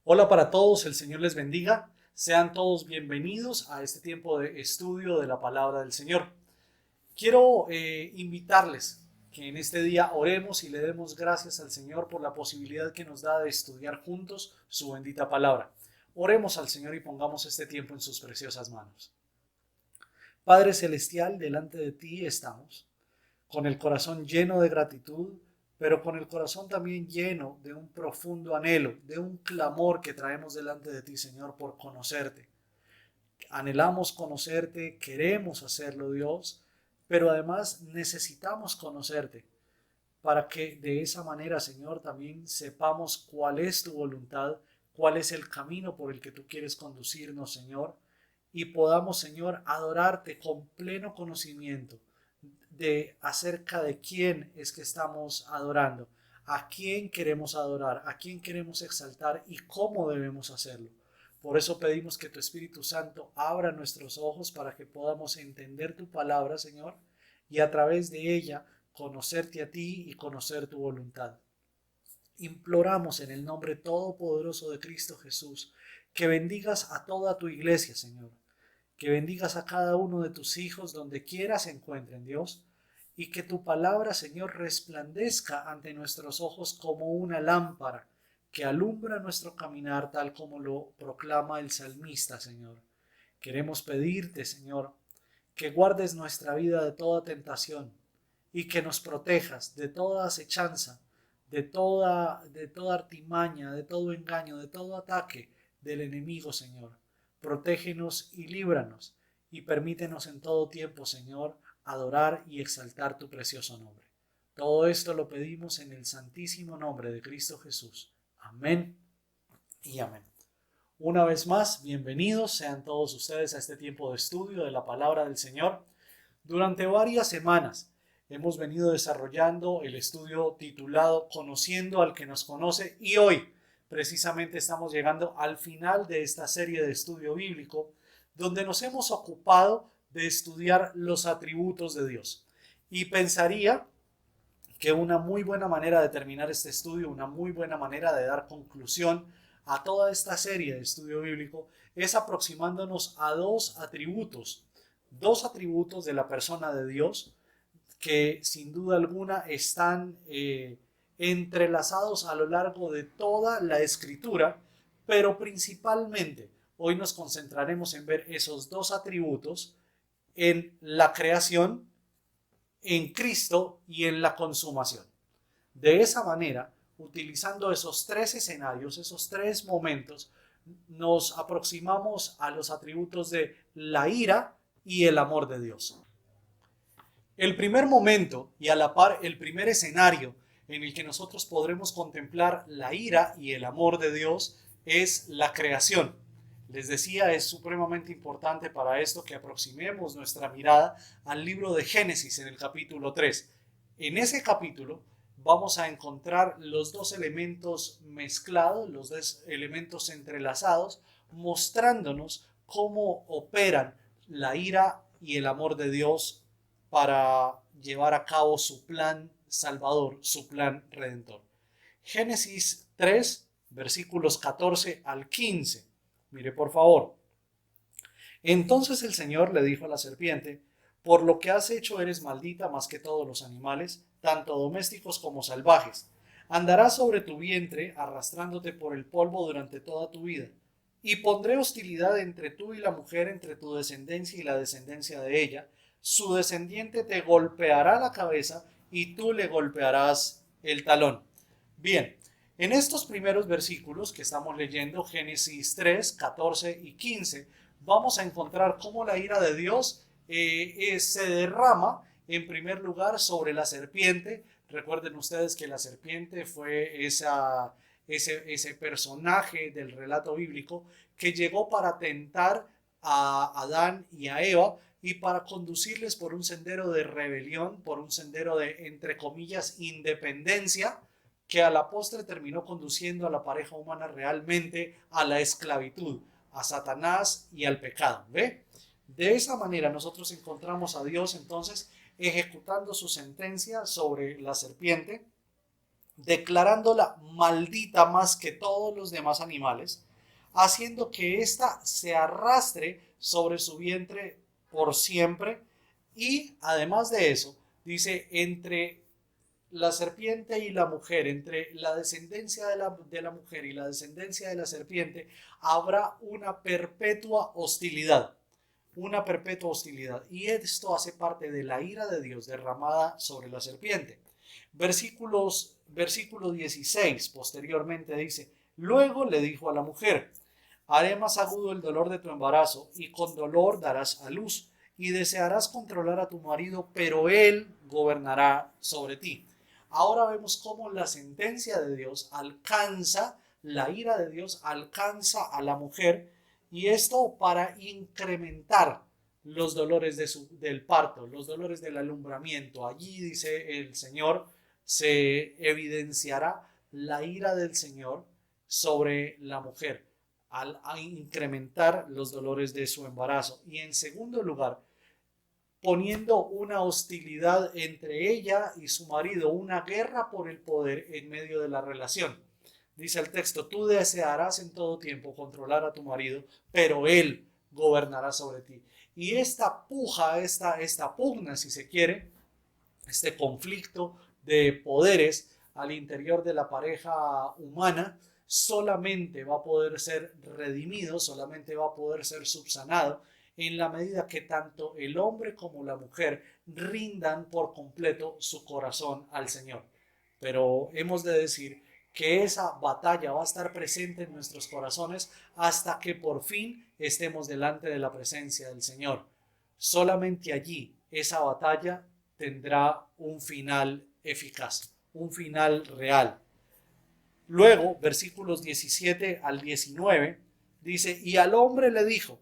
Hola para todos, el Señor les bendiga. Sean todos bienvenidos a este tiempo de estudio de la palabra del Señor. Quiero invitarles que en este día oremos y le demos gracias al Señor por la posibilidad que nos da de estudiar juntos su bendita palabra. Oremos al Señor y pongamos este tiempo en sus preciosas manos. Padre Celestial, delante de ti estamos, con el corazón lleno de gratitud, pero con el corazón también lleno de un profundo anhelo, de un clamor que traemos delante de ti, Señor, por conocerte. Anhelamos conocerte, queremos hacerlo, Dios, pero además necesitamos conocerte para que de esa manera, Señor, también sepamos cuál es tu voluntad, cuál es el camino por el que tú quieres conducirnos, Señor, y podamos, Señor, adorarte con pleno conocimiento de acerca de quién es que estamos adorando, a quién queremos adorar, a quién queremos exaltar y cómo debemos hacerlo. Por eso pedimos que tu Espíritu Santo abra nuestros ojos para que podamos entender tu palabra, Señor, y a través de ella conocerte a ti y conocer tu voluntad. Imploramos en el nombre todopoderoso de Cristo Jesús que bendigas a toda tu iglesia, Señor, que bendigas a cada uno de tus hijos donde quiera se encuentren, Dios, y que tu palabra, Señor, resplandezca ante nuestros ojos como una lámpara que alumbra nuestro caminar tal como lo proclama el salmista, Señor. Queremos pedirte, Señor, que guardes nuestra vida de toda tentación y que nos protejas de toda acechanza, de toda artimaña, de todo engaño, de todo ataque del enemigo, Señor. Protégenos y líbranos y permítenos en todo tiempo, Señor, adorar y exaltar tu precioso nombre. Todo esto lo pedimos en el santísimo nombre de Cristo Jesús. Amén y amén. Una vez más, bienvenidos sean todos ustedes a este tiempo de estudio de la palabra del Señor. Durante varias semanas hemos venido desarrollando el estudio titulado Conociendo al que nos conoce y hoy precisamente estamos llegando al final de esta serie de estudio bíblico donde nos hemos ocupado de estudiar los atributos de Dios. Y pensaría que una muy buena manera de terminar este estudio, una muy buena manera de dar conclusión a toda esta serie de estudio bíblico es aproximándonos a dos atributos de la persona de Dios que sin duda alguna están entrelazados a lo largo de toda la escritura, pero principalmente hoy nos concentraremos en ver esos dos atributos en la creación, en Cristo y en la consumación. De esa manera, utilizando esos tres escenarios, esos tres momentos, nos aproximamos a los atributos de la ira y el amor de Dios. El primer momento y a la par el primer escenario en el que nosotros podremos contemplar la ira y el amor de Dios es la creación. Les decía, es supremamente importante para esto que aproximemos nuestra mirada al libro de Génesis en el capítulo 3. En ese capítulo vamos a encontrar los dos elementos mezclados, los dos elementos entrelazados, mostrándonos cómo operan la ira y el amor de Dios para llevar a cabo su plan salvador, su plan redentor. Génesis 3, versículos 14 al 15. Mire por favor. Entonces el Señor le dijo a la serpiente, por lo que has hecho eres maldita más que todos los animales, tanto domésticos como salvajes. Andarás sobre tu vientre, arrastrándote por el polvo durante toda tu vida. Y pondré hostilidad entre tú y la mujer, entre tu descendencia y la descendencia de ella. Su descendiente te golpeará la cabeza y tú le golpearás el talón. Bien, en estos primeros versículos que estamos leyendo, Génesis 3, 14 y 15, vamos a encontrar cómo la ira de Dios se derrama en primer lugar sobre la serpiente. Recuerden ustedes que la serpiente fue ese personaje del relato bíblico que llegó para tentar a Adán y a Eva y para conducirles por un sendero de rebelión, por un sendero de, entre comillas, independencia, que a la postre terminó conduciendo a la pareja humana realmente a la esclavitud, a Satanás y al pecado. ¿Ve? De esa manera nosotros encontramos a Dios entonces ejecutando su sentencia sobre la serpiente declarándola maldita más que todos los demás animales, haciendo que ésta se arrastre sobre su vientre por siempre. Y además de eso, dice, entre la serpiente y la mujer, entre la descendencia de la mujer y la descendencia de la serpiente, habrá una perpetua hostilidad. Y esto hace parte de la ira de Dios derramada sobre la serpiente. Versículo 16, posteriormente dice, luego le dijo a la mujer, haré más agudo el dolor de tu embarazo y con dolor darás a luz y desearás controlar a tu marido, pero él gobernará sobre ti. Ahora vemos cómo la sentencia de Dios alcanza, la ira de Dios alcanza a la mujer, y esto para incrementar los dolores del parto, los dolores del alumbramiento. Allí dice el Señor, se evidenciará la ira del Señor sobre la mujer al incrementar los dolores de su embarazo. Y en segundo lugar, poniendo una hostilidad entre ella y su marido, una guerra por el poder en medio de la relación. Dice el texto, tú desearás en todo tiempo controlar a tu marido, pero él gobernará sobre ti. Y esta puja, esta pugna, si se quiere, este conflicto de poderes al interior de la pareja humana, solamente va a poder ser redimido, solamente va a poder ser subsanado en la medida que tanto el hombre como la mujer rindan por completo su corazón al Señor. Pero hemos de decir que esa batalla va a estar presente en nuestros corazones hasta que por fin estemos delante de la presencia del Señor. Solamente allí esa batalla tendrá un final eficaz, un final real. Luego, versículos 17 al 19, dice, y al hombre le dijo,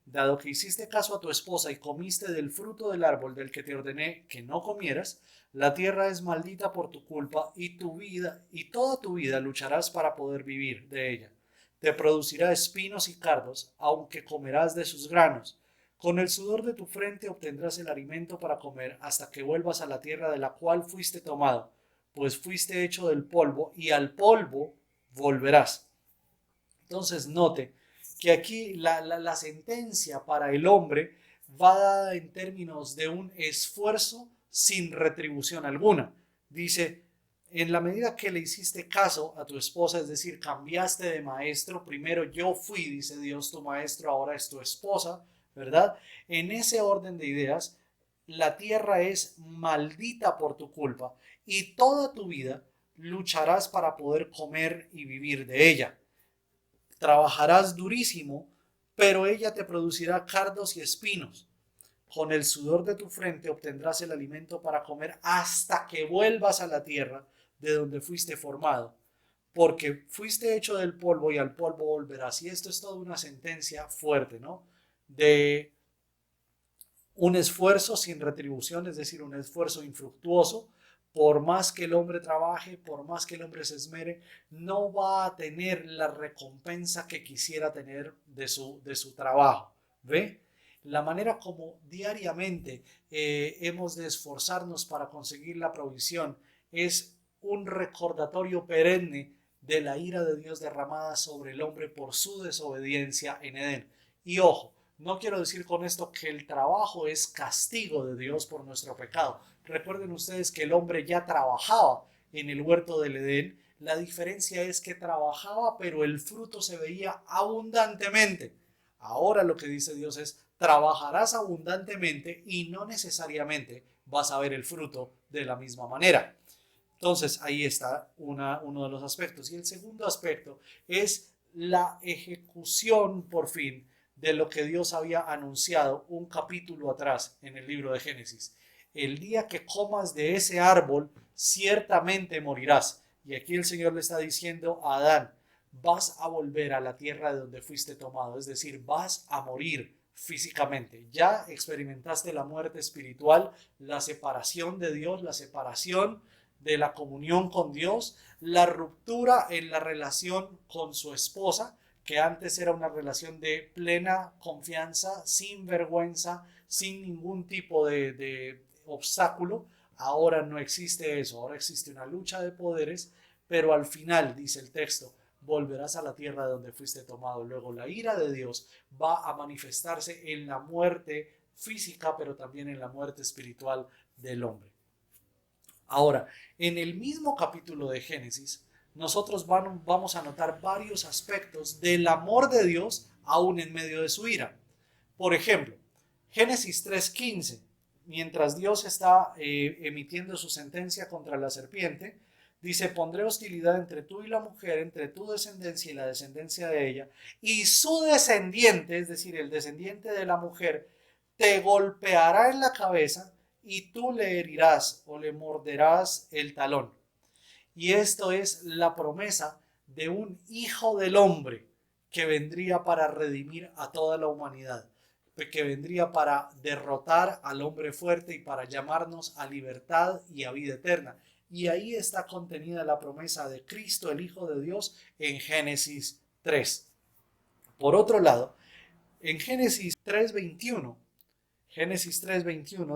dado que hiciste caso a tu esposa y comiste del fruto del árbol del que te ordené que no comieras, la tierra es maldita por tu culpa y tu vida y toda tu vida lucharás para poder vivir de ella. Te producirá espinos y cardos, aunque comerás de sus granos. Con el sudor de tu frente obtendrás el alimento para comer hasta que vuelvas a la tierra de la cual fuiste tomado, pues fuiste hecho del polvo y al polvo volverás. Entonces note que aquí la sentencia para el hombre va dada en términos de un esfuerzo sin retribución alguna. Dice, en la medida que le hiciste caso a tu esposa, es decir, cambiaste de maestro, primero yo fui, dice Dios, tu maestro, ahora es tu esposa, ¿verdad? En ese orden de ideas, la tierra es maldita por tu culpa y toda tu vida lucharás para poder comer y vivir de ella. Trabajarás durísimo, pero ella te producirá cardos y espinos. Con el sudor de tu frente obtendrás el alimento para comer hasta que vuelvas a la tierra de donde fuiste formado, porque fuiste hecho del polvo y al polvo volverás. Y esto es toda una sentencia fuerte, ¿no? De un esfuerzo sin retribución, es decir, un esfuerzo infructuoso. Por más que el hombre trabaje, por más que el hombre se esmere, no va a tener la recompensa que quisiera tener de su trabajo. ¿Ve? La manera como diariamente hemos de esforzarnos para conseguir la provisión es un recordatorio perenne de la ira de Dios derramada sobre el hombre por su desobediencia en Edén. Y ojo, no quiero decir con esto que el trabajo es castigo de Dios por nuestro pecado. Recuerden ustedes que el hombre ya trabajaba en el huerto del Edén. La diferencia es que trabajaba, pero el fruto se veía abundantemente. Ahora lo que dice Dios es, trabajarás abundantemente y no necesariamente vas a ver el fruto de la misma manera. Entonces ahí está uno de los aspectos. Y el segundo aspecto es la ejecución por fin de lo que Dios había anunciado un capítulo atrás en el libro de Génesis. El día que comas de ese árbol, ciertamente morirás. Y aquí el Señor le está diciendo a Adán, vas a volver a la tierra de donde fuiste tomado, es decir, vas a morir físicamente. Ya experimentaste la muerte espiritual, la separación de Dios, la separación de la comunión con Dios, la ruptura en la relación con su esposa, que antes era una relación de plena confianza, sin vergüenza, sin ningún tipo de obstáculo. Ahora no existe eso, ahora existe una lucha de poderes, pero al final, dice el texto, volverás a la tierra de donde fuiste tomado. Luego la ira de Dios va a manifestarse en la muerte física, pero también en la muerte espiritual del hombre. Ahora, en el mismo capítulo de Génesis, nosotros vamos a notar varios aspectos del amor de Dios aún en medio de su ira. Por ejemplo, Génesis 3:15, mientras Dios está emitiendo su sentencia contra la serpiente, dice: pondré hostilidad entre tú y la mujer, entre tu descendencia y la descendencia de ella, y su descendiente, es decir, el descendiente de la mujer, te golpeará en la cabeza y tú le herirás o le morderás el talón. Y esto es la promesa de un hijo del hombre que vendría para redimir a toda la humanidad, que vendría para derrotar al hombre fuerte y para llamarnos a libertad y a vida eterna. Y ahí está contenida la promesa de Cristo, el Hijo de Dios, en Génesis 3. Por otro lado, en Génesis 3:21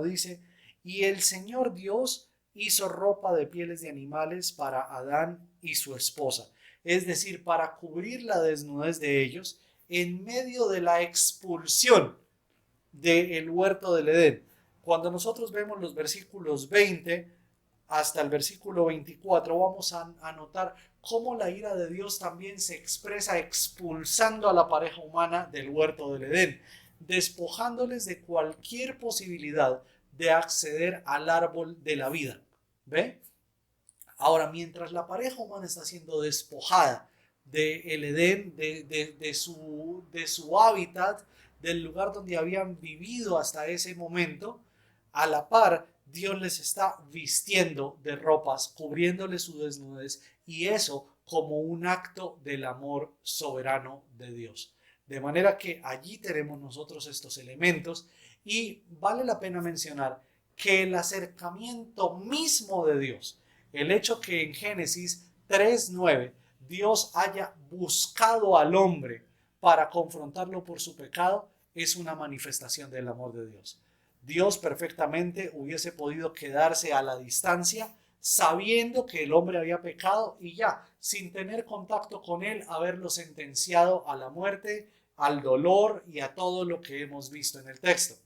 dice: y el Señor Dios hizo ropa de pieles de animales para Adán y su esposa, es decir, para cubrir la desnudez de ellos en medio de la expulsión del huerto del Edén. Cuando nosotros vemos los versículos 20 hasta el versículo 24, vamos a notar cómo la ira de Dios también se expresa expulsando a la pareja humana del huerto del Edén, despojándoles de cualquier posibilidad de acceder al árbol de la vida. ¿Ve? Ahora, mientras la pareja humana está siendo despojada del Edén, de su hábitat, del lugar donde habían vivido hasta ese momento, a la par, Dios les está vistiendo de ropas, cubriéndoles su desnudez, y eso como un acto del amor soberano de Dios. De manera que allí tenemos nosotros estos elementos, y vale la pena mencionar que el acercamiento mismo de Dios, el hecho que en Génesis 3:9 Dios haya buscado al hombre para confrontarlo por su pecado, es una manifestación del amor de Dios. Dios perfectamente hubiese podido quedarse a la distancia sabiendo que el hombre había pecado y ya, sin tener contacto con él, haberlo sentenciado a la muerte, al dolor y a todo lo que hemos visto en el texto.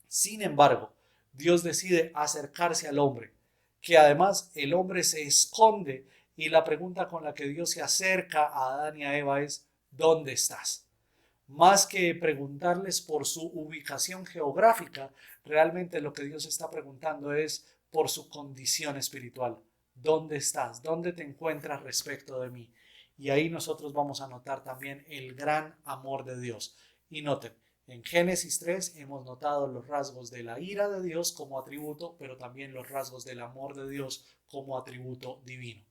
Sin embargo, Dios decide acercarse al hombre, que además el hombre se esconde, y la pregunta con la que Dios se acerca a Adán y a Eva es: ¿dónde estás? Más que preguntarles por su ubicación geográfica, realmente lo que Dios está preguntando es por su condición espiritual. ¿Dónde estás? ¿Dónde te encuentras respecto de mí? Y ahí nosotros vamos a notar también el gran amor de Dios. Y noten, en Génesis 3 hemos notado los rasgos de la ira de Dios como atributo, pero también los rasgos del amor de Dios como atributo divino.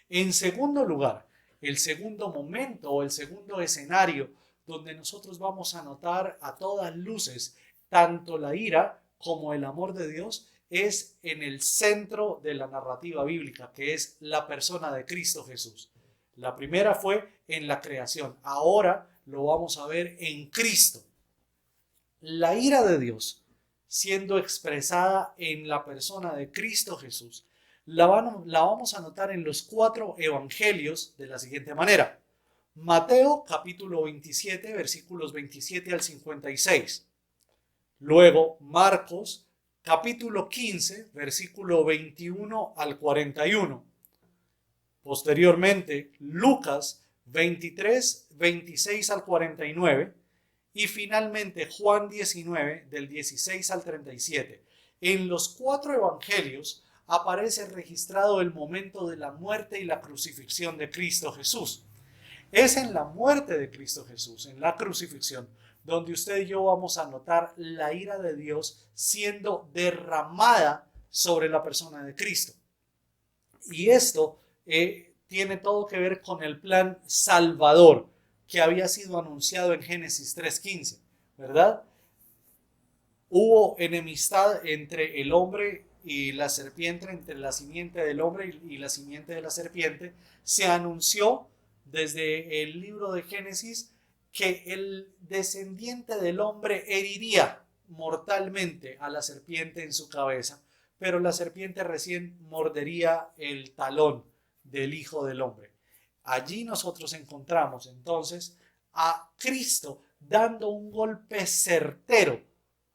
En segundo lugar, el segundo momento o el segundo escenario donde nosotros vamos a notar a todas luces tanto la ira como el amor de Dios es en el centro de la narrativa bíblica, que es la persona de Cristo Jesús. La primera fue en la creación, ahora lo vamos a ver en Cristo. La ira de Dios siendo expresada en la persona de Cristo Jesús, la vamos a notar en los 4 evangelios de la siguiente manera. Mateo capítulo 27 versículos 27 al 56. Luego Marcos capítulo 15 versículo 21 al 41. Posteriormente Lucas 23, 26 al 49. Y finalmente Juan 19 del 16 al 37. En los 4 evangelios aparece registrado el momento de la muerte y la crucifixión de Cristo Jesús. Es en la muerte de Cristo Jesús, en la crucifixión, donde usted y yo vamos a notar la ira de Dios siendo derramada sobre la persona de Cristo. Y esto tiene todo que ver con el plan salvador que había sido anunciado en Génesis 3:15, ¿verdad? Hubo enemistad entre el hombre y la serpiente, entre la simiente del hombre y la simiente de la serpiente. Se anunció desde el libro de Génesis que el descendiente del hombre heriría mortalmente a la serpiente en su cabeza, pero la serpiente recién mordería el talón del Hijo del Hombre. Allí nosotros encontramos entonces a Cristo dando un golpe certero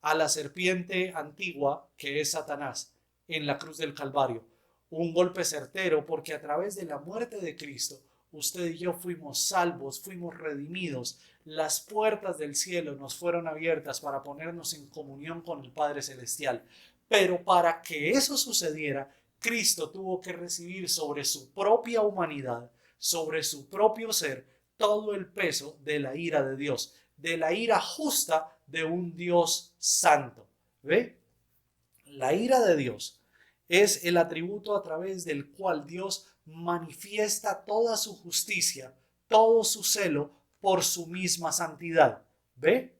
a la serpiente antigua que es Satanás en la cruz del Calvario. Un golpe certero porque a través de la muerte de Cristo usted y yo fuimos salvos, fuimos redimidos. Las puertas del cielo nos fueron abiertas para ponernos en comunión con el Padre Celestial. Pero para que eso sucediera, Cristo tuvo que recibir sobre su propia humanidad, sobre su propio ser, todo el peso de la ira de Dios, de la ira justa de un Dios santo. ¿Ve? La ira de Dios es el atributo a través del cual Dios manifiesta toda su justicia, todo su celo por su misma santidad. ¿Ve?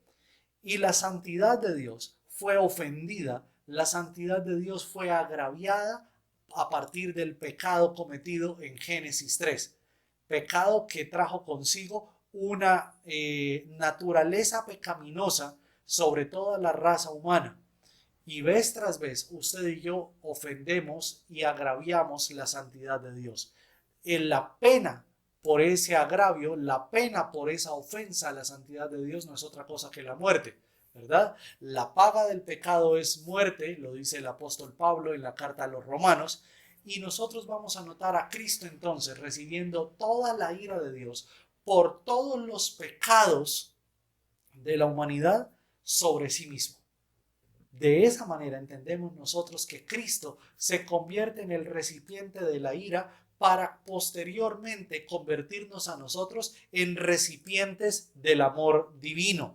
Y la santidad de Dios fue ofendida, la santidad de Dios fue agraviada a partir del pecado cometido en Génesis 3. Pecado que trajo consigo una naturaleza pecaminosa sobre toda la raza humana. Y vez tras vez usted y yo ofendemos y agraviamos la santidad de Dios. La pena por ese agravio, la pena por esa ofensa a la santidad de Dios no es otra cosa que la muerte, ¿verdad? La paga del pecado es muerte, lo dice el apóstol Pablo en la carta a los Romanos, y nosotros vamos a notar a Cristo entonces recibiendo toda la ira de Dios por todos los pecados de la humanidad sobre sí mismo. De esa manera entendemos nosotros que Cristo se convierte en el recipiente de la ira para posteriormente convertirnos a nosotros en recipientes del amor divino.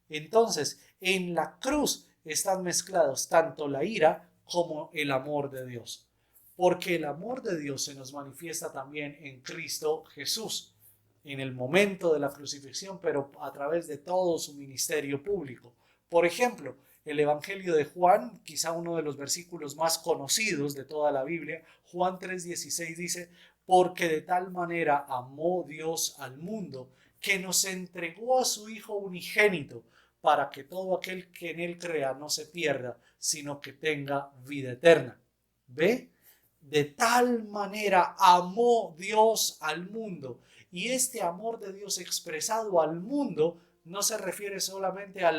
Entonces, en la cruz están mezclados tanto la ira como el amor de Dios, porque el amor de Dios se nos manifiesta también en Cristo Jesús, en el momento de la crucifixión, pero a través de todo su ministerio público. Por ejemplo, el Evangelio de Juan, quizá uno de los versículos más conocidos de toda la Biblia, Juan 3:16 dice, porque de tal manera amó Dios al mundo, que nos entregó a su Hijo unigénito, para que todo aquel que en él crea no se pierda, sino que tenga vida eterna. ¿Ve? De tal manera amó Dios al mundo. Y este amor de Dios expresado al mundo no se refiere solamente a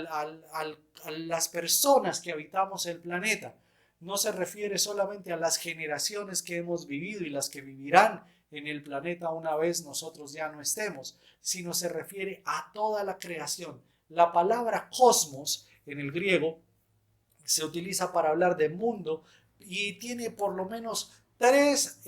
las personas que habitamos el planeta, no se refiere solamente a las generaciones que hemos vivido y las que vivirán en el planeta una vez nosotros ya no estemos, sino se refiere a toda la creación. La palabra cosmos en el griego se utiliza para hablar de mundo y tiene por lo menos tres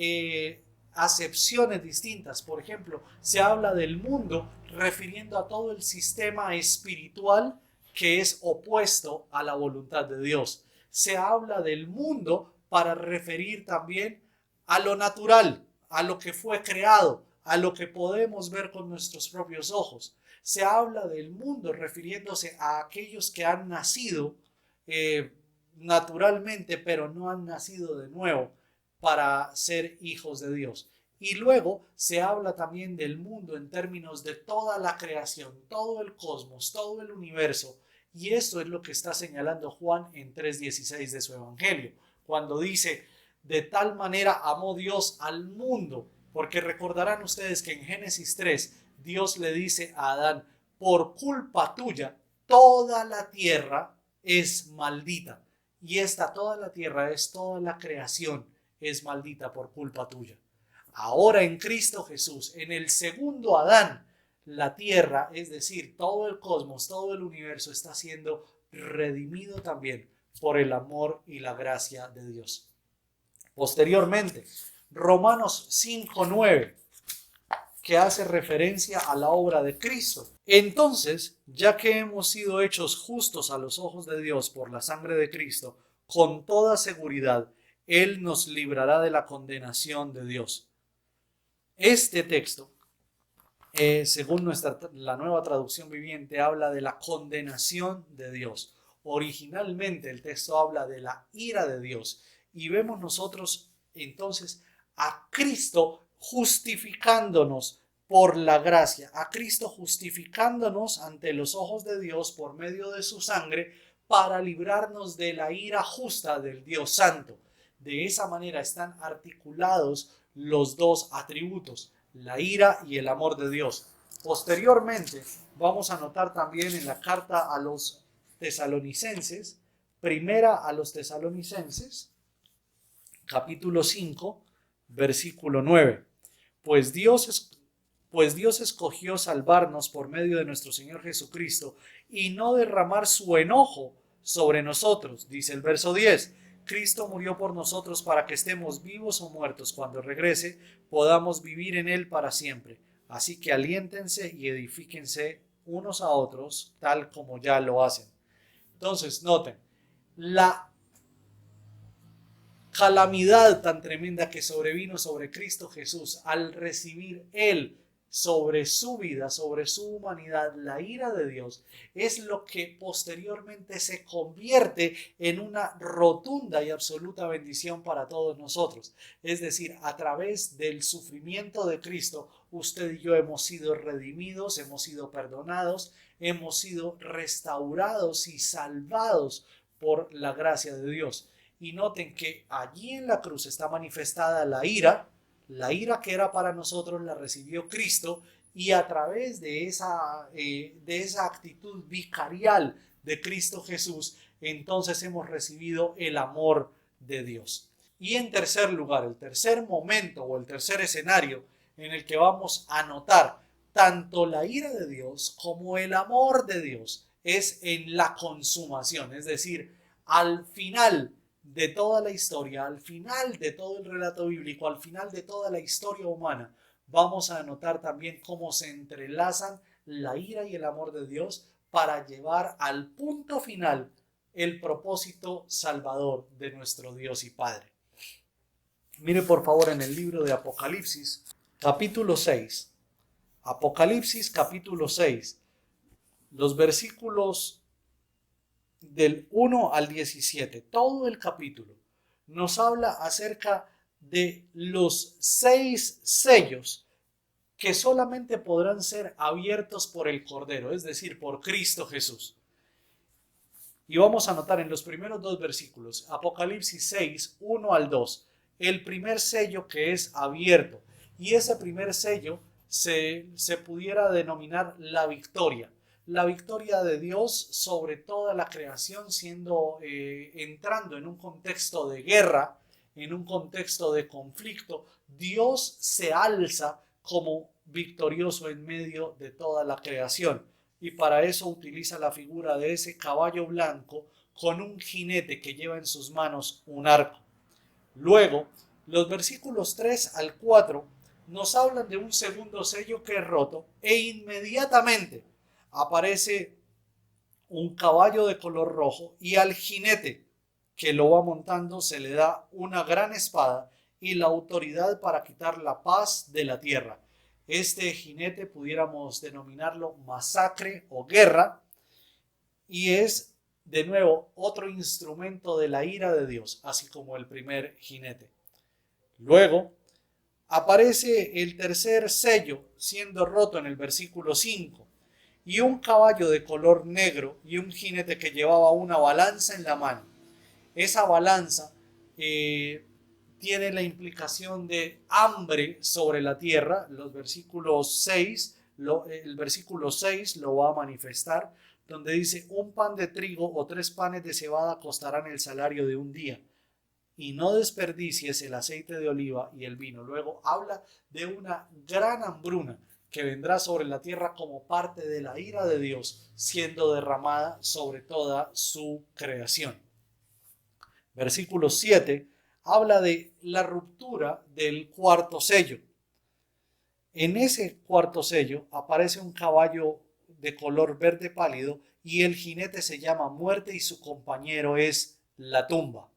acepciones distintas. Por ejemplo, se habla del mundo refiriendo a todo el sistema espiritual que es opuesto a la voluntad de Dios. Se habla del mundo para referir también a lo natural, a lo que fue creado, a lo que podemos ver con nuestros propios ojos. Se habla del mundo refiriéndose a aquellos que han nacido naturalmente, pero no han nacido de nuevo para ser hijos de Dios. Y luego se habla también del mundo en términos de toda la creación, todo el cosmos, todo el universo. Y esto es lo que está señalando Juan en 3:16 de su evangelio, cuando dice, de tal manera amó Dios al mundo, porque recordarán ustedes que en Génesis 3 Dios le dice a Adán, por culpa tuya toda la tierra es maldita. Y toda la tierra es toda la creación es maldita por culpa tuya. Ahora en Cristo Jesús, en el segundo Adán, la tierra, es decir, todo el cosmos, todo el universo está siendo redimido también por el amor y la gracia de Dios. Posteriormente, Romanos 5:9, que hace referencia a la obra de Cristo. Entonces, ya que hemos sido hechos justos a los ojos de Dios por la sangre de Cristo, con toda seguridad, Él nos librará de la condenación de Dios. Este texto, según la nueva traducción viviente, habla de la condenación de Dios. Originalmente el texto habla de la ira de Dios. Y vemos nosotros entonces a Cristo justificándonos por la gracia, a Cristo justificándonos ante los ojos de Dios por medio de su sangre para librarnos de la ira justa del Dios Santo. De esa manera están articulados los dos atributos, la ira y el amor de Dios. Posteriormente, vamos a notar también en la carta a los tesalonicenses, primera a los tesalonicenses, capítulo 5, versículo 9. Pues Dios escogió salvarnos por medio de nuestro Señor Jesucristo y no derramar su enojo sobre nosotros, dice el verso 10. Cristo murió por nosotros para que estemos vivos o muertos cuando regrese, podamos vivir en Él para siempre. Así que aliéntense y edifíquense unos a otros, tal como ya lo hacen. Entonces, noten, la calamidad tan tremenda que sobrevino sobre Cristo Jesús al recibir Él sobre su vida, sobre su humanidad, la ira de Dios, es lo que posteriormente se convierte en una rotunda y absoluta bendición para todos nosotros. Es decir, a través del sufrimiento de Cristo, usted y yo hemos sido redimidos, hemos sido perdonados, hemos sido restaurados y salvados por la gracia de Dios. Y noten que allí en la cruz está manifestada la ira que era para nosotros la recibió Cristo, y a través de esa actitud vicarial de Cristo Jesús, entonces hemos recibido el amor de Dios. Y en tercer lugar, el tercer momento o el tercer escenario en el que vamos a notar tanto la ira de Dios como el amor de Dios es en la consumación, es decir, al final de toda la historia, al final de todo el relato bíblico, al final de toda la historia humana, vamos a notar también cómo se entrelazan la ira y el amor de Dios para llevar al punto final el propósito salvador de nuestro Dios y Padre. Mire por favor en el libro de Apocalipsis, capítulo 6. Apocalipsis, capítulo 6. Los versículos del 1 al 17, todo el capítulo nos habla acerca de los 6 sellos que solamente podrán ser abiertos por el Cordero, es decir, por Cristo Jesús. Y vamos a notar en los primeros 2 versículos, Apocalipsis 6, 1 al 2, el primer sello que es abierto. Y ese primer sello se pudiera denominar la victoria de Dios sobre toda la creación, siendo entrando en un contexto de guerra, en un contexto de conflicto. Dios se alza como victorioso en medio de toda la creación, y para eso utiliza la figura de ese caballo blanco con un jinete que lleva en sus manos un arco. Luego, los versículos 3 al 4 nos hablan de un segundo sello que es roto, e inmediatamente aparece un caballo de color rojo, y al jinete que lo va montando se le da una gran espada y la autoridad para quitar la paz de la tierra. Este jinete pudiéramos denominarlo masacre o guerra, y es de nuevo otro instrumento de la ira de Dios, así como el primer jinete. Luego aparece el tercer sello siendo roto en el versículo 5, y un caballo de color negro y un jinete que llevaba una balanza en la mano. Esa balanza tiene la implicación de hambre sobre la tierra. El versículo 6 lo va a manifestar, donde dice: un pan de trigo o 3 panes de cebada costarán el salario de un día, y no desperdicies el aceite de oliva y el vino. Luego habla de una gran hambruna que vendrá sobre la tierra como parte de la ira de Dios siendo derramada sobre toda su creación. Versículo 7 habla de la ruptura del cuarto sello. En ese cuarto sello aparece un caballo de color verde pálido, y el jinete se llama Muerte y su compañero es la tumba.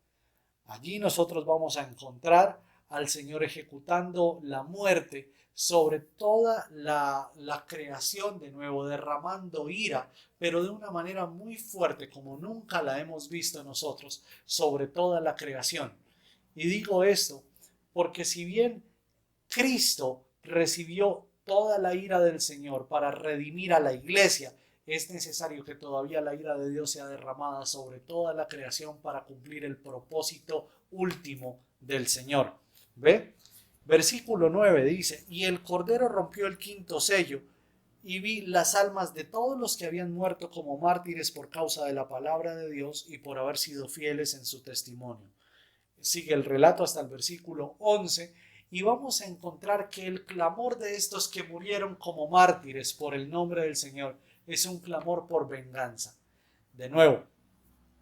Allí nosotros vamos a encontrar al Señor ejecutando la muerte sobre toda la creación, de nuevo derramando ira, pero de una manera muy fuerte como nunca la hemos visto nosotros sobre toda la creación. Y digo esto porque si bien Cristo recibió toda la ira del Señor para redimir a la iglesia, es necesario que todavía la ira de Dios sea derramada sobre toda la creación para cumplir el propósito último del Señor. ¿Ve? Versículo 9 dice, y el Cordero rompió el quinto sello, y vi las almas de todos los que habían muerto como mártires por causa de la palabra de Dios y por haber sido fieles en su testimonio. Sigue el relato hasta el versículo 11 y vamos a encontrar que el clamor de estos que murieron como mártires por el nombre del Señor es un clamor por venganza. De nuevo,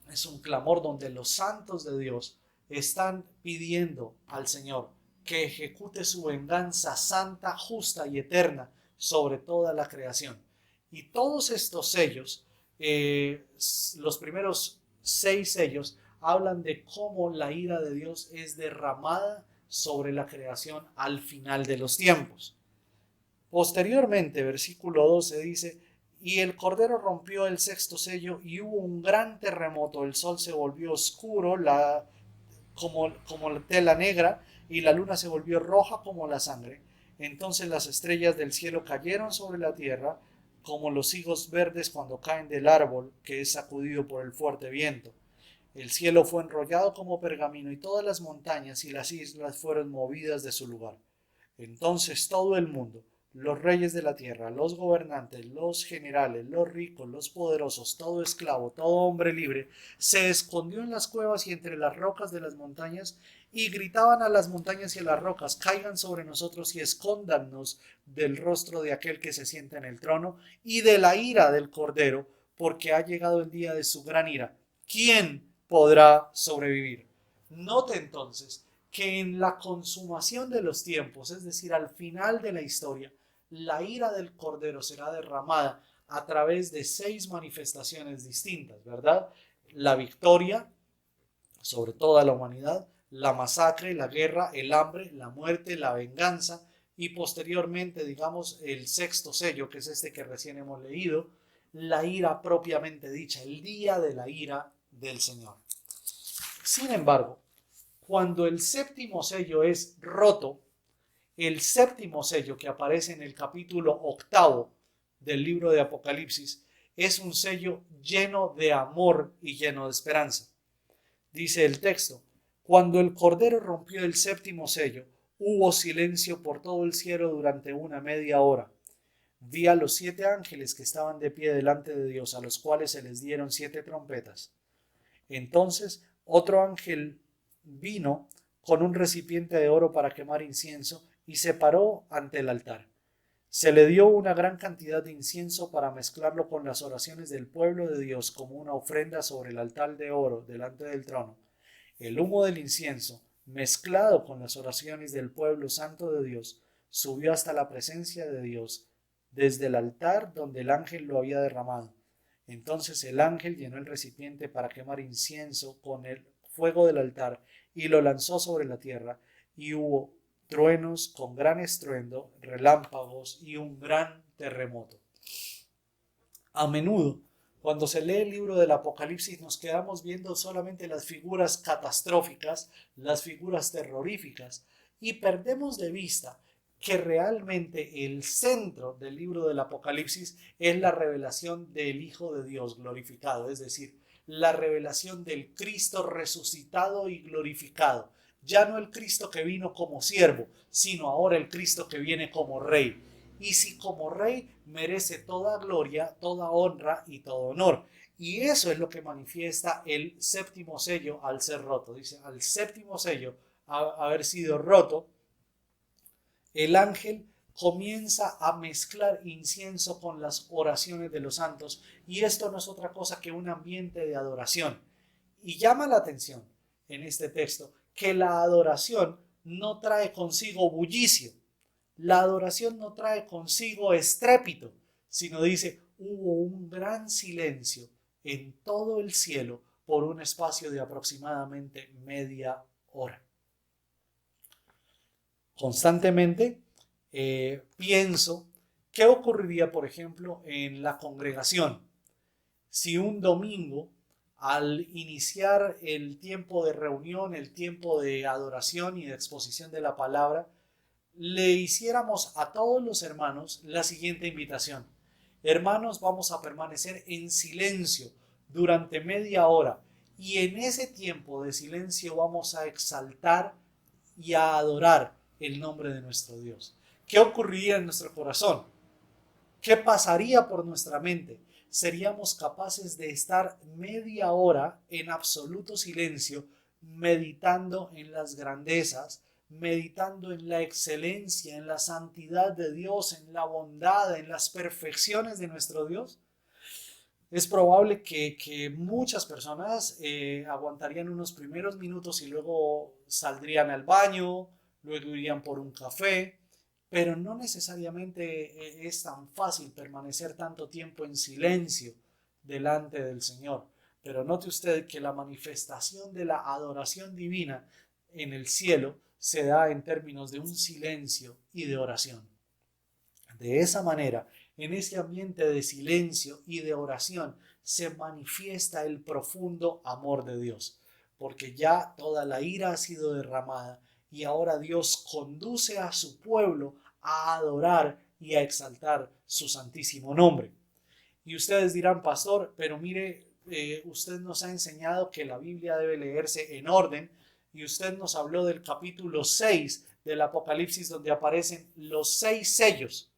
es un clamor donde los santos de Dios están pidiendo al Señor que ejecute su venganza santa, justa y eterna sobre toda la creación. Y todos estos sellos, los primeros 6 sellos, hablan de cómo la ira de Dios es derramada sobre la creación al final de los tiempos. Posteriormente, versículo 12 dice, y el Cordero rompió el sexto sello y hubo un gran terremoto, el sol se volvió oscuro como la tela negra y la luna se volvió roja como la sangre. Entonces las estrellas del cielo cayeron sobre la tierra como los higos verdes cuando caen del árbol que es sacudido por el fuerte viento. El cielo fue enrollado como pergamino y todas las montañas y las islas fueron movidas de su lugar. Entonces todo el mundo, los reyes de la tierra, los gobernantes, los generales, los ricos, los poderosos, todo esclavo, todo hombre libre, se escondió en las cuevas y entre las rocas de las montañas y gritaban a las montañas y a las rocas, caigan sobre nosotros y escóndannos del rostro de aquel que se sienta en el trono y de la ira del Cordero, porque ha llegado el día de su gran ira. ¿Quién podrá sobrevivir? Note entonces que en la consumación de los tiempos, es decir, al final de la historia, la ira del Cordero será derramada a través de 6 manifestaciones distintas, ¿verdad? La victoria sobre toda la humanidad, la masacre, la guerra, el hambre, la muerte, la venganza y posteriormente, digamos, el sexto sello, que es este que recién hemos leído, la ira propiamente dicha, el día de la ira del Señor. Sin embargo, cuando el séptimo sello es roto, el séptimo sello que aparece en el capítulo 8 del libro de Apocalipsis es un sello lleno de amor y lleno de esperanza. Dice el texto, cuando el Cordero rompió el séptimo sello, hubo silencio por todo el cielo durante una media hora. Vi a los 7 ángeles que estaban de pie delante de Dios, a los cuales se les dieron 7 trompetas. Entonces otro ángel vino con un recipiente de oro para quemar incienso y se paró ante el altar. Se le dio una gran cantidad de incienso para mezclarlo con las oraciones del pueblo de Dios como una ofrenda sobre el altar de oro delante del trono. El humo del incienso, mezclado con las oraciones del pueblo santo de Dios, subió hasta la presencia de Dios desde el altar donde el ángel lo había derramado. Entonces el ángel llenó el recipiente para quemar incienso con el fuego del altar y lo lanzó sobre la tierra, y hubo truenos con gran estruendo, relámpagos y un gran terremoto. A menudo, cuando se lee el libro del Apocalipsis, nos quedamos viendo solamente las figuras catastróficas, las figuras terroríficas, y perdemos de vista que realmente el centro del libro del Apocalipsis es la revelación del Hijo de Dios glorificado, es decir, la revelación del Cristo resucitado y glorificado. Ya no el Cristo que vino como siervo, sino ahora el Cristo que viene como Rey. Y si como Rey merece toda gloria, toda honra y todo honor. Y eso es lo que manifiesta el séptimo sello al ser roto. Dice, al séptimo sello haber sido roto, el ángel comienza a mezclar incienso con las oraciones de los santos, y esto no es otra cosa que un ambiente de adoración. Y llama la atención en este texto que la adoración no trae consigo bullicio, la adoración no trae consigo estrépito, sino dice, hubo un gran silencio en todo el cielo por un espacio de aproximadamente media hora. Constantemente pienso qué ocurriría, por ejemplo, en la congregación si un domingo, al iniciar el tiempo de reunión, el tiempo de adoración y de exposición de la palabra, le hiciéramos a todos los hermanos la siguiente invitación. Hermanos, vamos a permanecer en silencio durante media hora Y en ese tiempo de silencio vamos a exaltar y a adorar el nombre de nuestro Dios. ¿Qué ocurriría en nuestro corazón? ¿Qué pasaría por nuestra mente? Seríamos capaces de estar media hora en absoluto silencio, meditando en las grandezas, meditando en la excelencia, en la santidad de Dios, en la bondad, en las perfecciones de nuestro Dios. Es probable que muchas personas aguantarían unos primeros minutos y luego saldrían al baño, luego irían por un café, pero no necesariamente es tan fácil permanecer tanto tiempo en silencio delante del Señor. Pero note usted que la manifestación de la adoración divina en el cielo se da en términos de un silencio y de oración. De esa manera, en ese ambiente de silencio y de oración, se manifiesta el profundo amor de Dios, porque ya toda la ira ha sido derramada y ahora Dios conduce a su pueblo a adorar y a exaltar su santísimo nombre. Y ustedes dirán, pastor, pero mire, usted nos ha enseñado que la Biblia debe leerse en orden y usted nos habló del capítulo 6 del Apocalipsis donde aparecen los 6 sellos.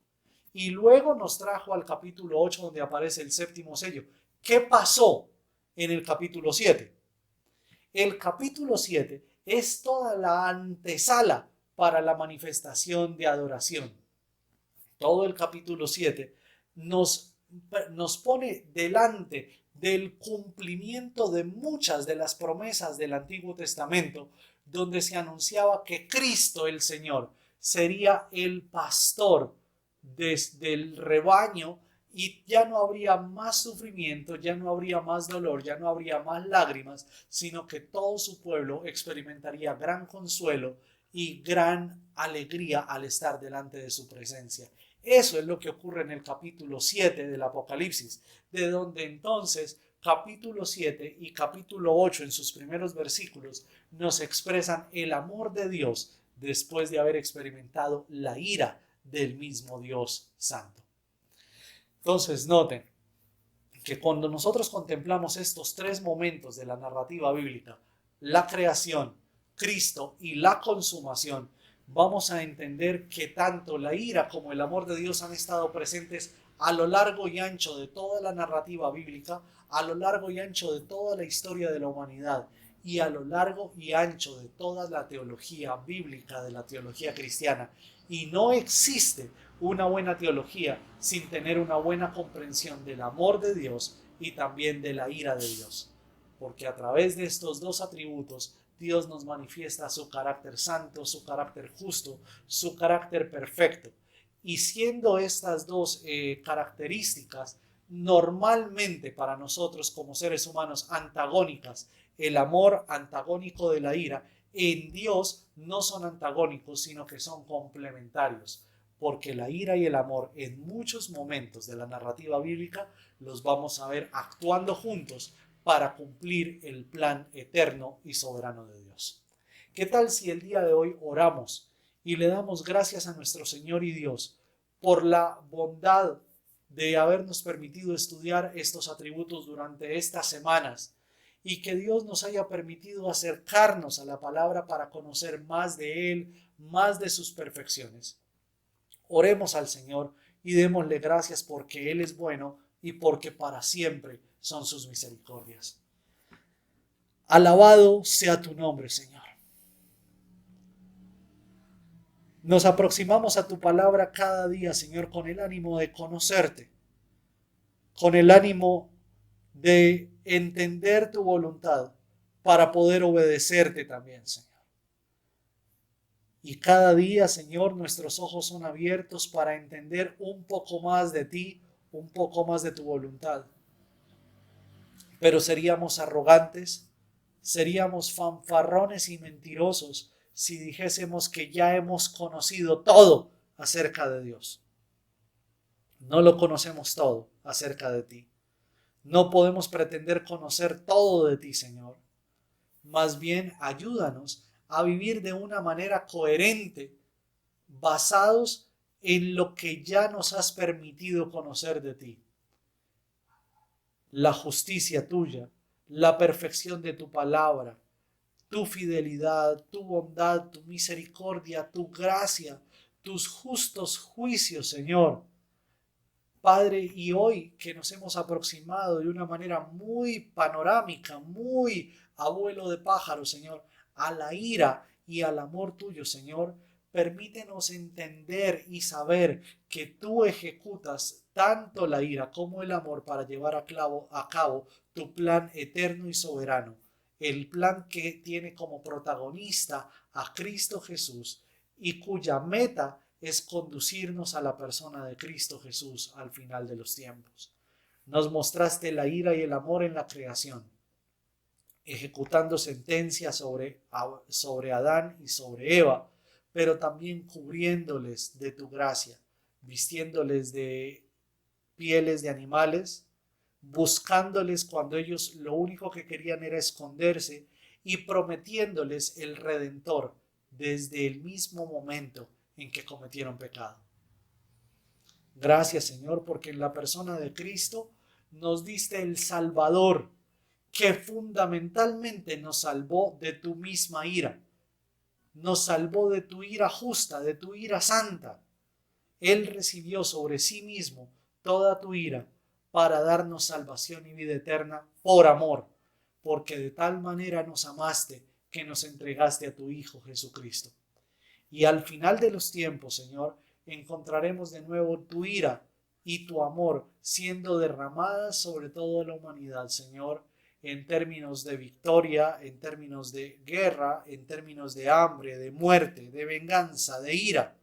Y luego nos trajo al capítulo 8 donde aparece el séptimo sello. ¿Qué pasó en el capítulo 7? El capítulo 7 es toda la antesala para la manifestación de adoración. Todo el capítulo 7 nos pone delante del cumplimiento de muchas de las promesas del Antiguo Testamento, donde se anunciaba que Cristo el Señor sería el pastor del rebaño y ya no habría más sufrimiento, ya no habría más dolor, ya no habría más lágrimas, sino que todo su pueblo experimentaría gran consuelo y gran alegría al estar delante de su presencia. Eso es lo que ocurre en el capítulo 7 del Apocalipsis, de donde entonces capítulo 7 y capítulo 8 en sus primeros versículos nos expresan el amor de Dios después de haber experimentado la ira del mismo Dios Santo. Entonces noten que cuando nosotros contemplamos estos tres momentos de la narrativa bíblica, la creación, Cristo y la consumación, vamos a entender que tanto la ira como el amor de Dios han estado presentes a lo largo y ancho de toda la narrativa bíblica, a lo largo y ancho de toda la historia de la humanidad y a lo largo y ancho de toda la teología bíblica, de la teología cristiana. Y no existe una buena teología sin tener una buena comprensión del amor de Dios y también de la ira de Dios. Porque a través de estos dos atributos Dios nos manifiesta su carácter santo, su carácter justo, su carácter perfecto. Y siendo estas dos características normalmente para nosotros como seres humanos antagónicas, el amor antagónico de la ira, en Dios no son antagónicos, sino que son complementarios, porque la ira y el amor en muchos momentos de la narrativa bíblica los vamos a ver actuando juntos para cumplir el plan eterno y soberano de Dios. ¿Qué tal si el día de hoy oramos y le damos gracias a nuestro Señor y Dios por la bondad de habernos permitido estudiar estos atributos durante estas semanas y que Dios nos haya permitido acercarnos a la palabra para conocer más de Él, más de sus perfecciones? Oremos al Señor y démosle gracias porque Él es bueno y porque para siempre son sus misericordias. Alabado sea tu nombre, Señor. Nos aproximamos a tu palabra cada día, Señor, con el ánimo de conocerte, con el ánimo de entender tu voluntad para poder obedecerte también, Señor. Y cada día, Señor, nuestros ojos son abiertos para entender un poco más de ti, un poco más de tu voluntad. Pero seríamos arrogantes, seríamos fanfarrones y mentirosos si dijésemos que ya hemos conocido todo acerca de Dios. No lo conocemos todo acerca de ti. No podemos pretender conocer todo de ti, Señor. Más bien, ayúdanos a vivir de una manera coherente, basados en lo que ya nos has permitido conocer de ti. La justicia tuya, la perfección de tu palabra, tu fidelidad, tu bondad, tu misericordia, tu gracia, tus justos juicios, Señor. Padre, y hoy que nos hemos aproximado de una manera muy panorámica, muy abuelo de pájaro, Señor, a la ira y al amor tuyo, Señor, permítenos entender y saber que tú ejecutas tanto la ira como el amor para llevar a cabo tu plan eterno y soberano, el plan que tiene como protagonista a Cristo Jesús y cuya meta es conducirnos a la persona de Cristo Jesús al final de los tiempos. Nos mostraste la ira y el amor en la creación, ejecutando sentencias sobre Adán y sobre Eva, pero también cubriéndoles de tu gracia, vistiéndoles de pieles de animales, buscándoles cuando ellos lo único que querían era esconderse y prometiéndoles el Redentor desde el mismo momento en que cometieron pecado. Gracias, Señor, porque en la persona de Cristo nos diste el Salvador, que fundamentalmente nos salvó de tu misma ira, nos salvó de tu ira justa, de tu ira santa. Él recibió sobre sí mismo toda tu ira para darnos salvación y vida eterna por amor, porque de tal manera nos amaste que nos entregaste a tu Hijo Jesucristo. Y al final de los tiempos, Señor, encontraremos de nuevo tu ira y tu amor siendo derramadas sobre toda la humanidad, Señor, en términos de victoria, en términos de guerra, en términos de hambre, de muerte, de venganza, de ira.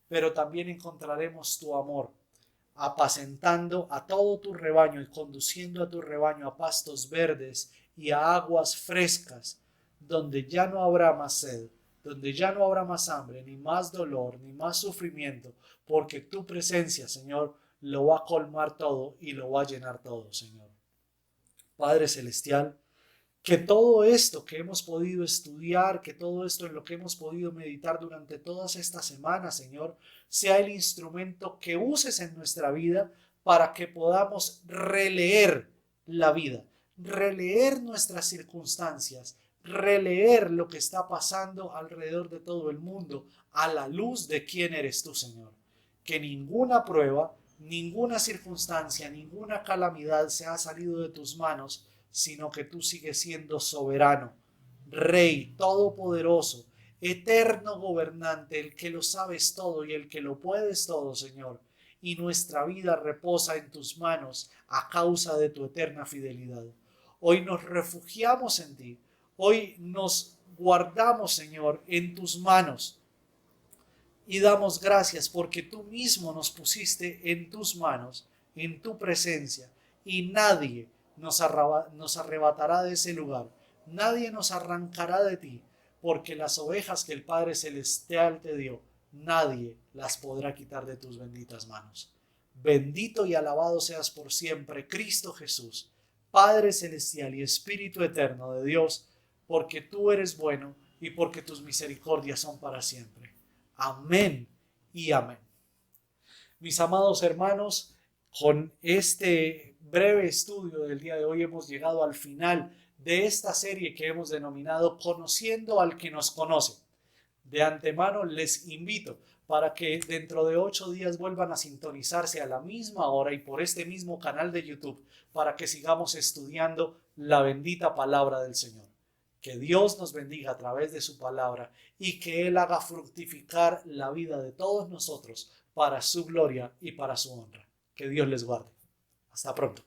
Pero también encontraremos tu amor, apacentando a todo tu rebaño y conduciendo a tu rebaño a pastos verdes y a aguas frescas, donde ya no habrá más sed, donde ya no habrá más hambre, ni más dolor, ni más sufrimiento, porque tu presencia, Señor, lo va a colmar todo y lo va a llenar todo, Señor. Padre Celestial, que todo esto que hemos podido estudiar, que todo esto en lo que hemos podido meditar durante todas estas semanas, Señor, sea el instrumento que uses en nuestra vida para que podamos releer la vida, releer nuestras circunstancias, releer lo que está pasando alrededor de todo el mundo a la luz de quién eres tú, Señor. Que ninguna prueba, ninguna circunstancia, ninguna calamidad se ha salido de tus manos, sino que tú sigues siendo soberano, Rey todopoderoso, eterno gobernante, el que lo sabes todo y el que lo puedes todo, Señor. Y nuestra vida reposa en tus manos a causa de tu eterna fidelidad. Hoy nos refugiamos en ti. Hoy nos guardamos, Señor, en tus manos. Y damos gracias porque tú mismo nos pusiste en tus manos, en tu presencia. Y nadie nos arrebatará de ese lugar. Nadie nos arrancará de ti, porque las ovejas que el Padre Celestial te dio, nadie las podrá quitar de tus benditas manos. Bendito y alabado seas por siempre, Cristo Jesús, Padre Celestial y Espíritu Eterno de Dios, porque tú eres bueno y porque tus misericordias son para siempre. Amén y amén. Mis amados hermanos, con este breve estudio del día de hoy hemos llegado al final de esta serie que hemos denominado Conociendo al que nos conoce. De antemano les invito para que dentro de 8 días vuelvan a sintonizarse a la misma hora y por este mismo canal de YouTube para que sigamos estudiando la bendita palabra del Señor. Que Dios nos bendiga a través de su palabra y que Él haga fructificar la vida de todos nosotros para su gloria y para su honra. Que Dios les guarde. Hasta pronto.